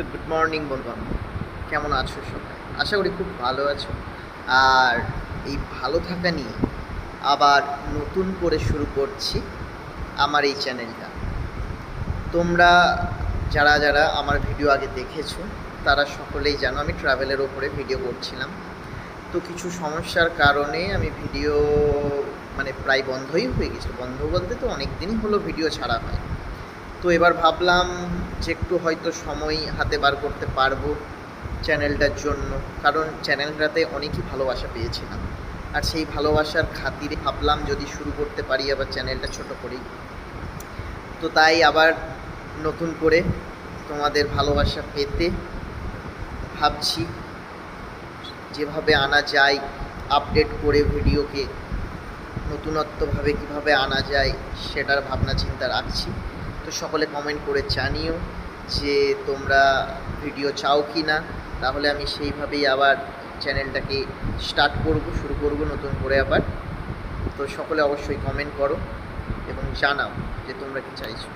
তো good morning বন্ধুগণ, কেমন আছো সবাই? আশা করি খুব ভালো আছো। আর এই ভালো থাকা নিয়ে আবার নতুন করে শুরু করছি আমার এই চ্যানেলটা। তোমরা যারা যারা আমার ভিডিও আগে দেখেছো তারা সকলেই জানো আমি ট্রাভেলের ওপরে ভিডিও করছিলাম। তো কিছু সমস্যার কারণে আমি ভিডিও প্রায় বন্ধই হয়ে গেছিলো। বন্ধ বলতে তো অনেক দিনই হলো ভিডিও ছাড়া হয়। তো এবার ভাবলাম যে একটু হয়তো সময় হাতে বার করতে পারবো চ্যানেলটার জন্য, কারণ চ্যানেলটাতে অনেকই ভালোবাসা পেয়েছিলাম। আর সেই ভালোবাসার খাতিরে ভাবলাম যদি শুরু করতে পারি আবার চ্যানেলটা ছোট করেই। তো তাই আবার নতুন করে তোমাদের ভালোবাসা পেতে ভাবছি যেভাবে আনা যায়, আপডেট করে ভিডিওকে নতুনত্বভাবে কীভাবে আনা যায় সেটার ভাবনা চিন্তা রাখছি। তো সকলে কমেন্ট করে জানিও যে তোমরা ভিডিও চাও কি না, তাহলে আমি সেইভাবেই আবার চ্যানেলটাকে শুরু করব নতুন করে আবার। তো সকলে অবশ্যই কমেন্ট করো এবং জানাও যে তোমরা কি চাইছো।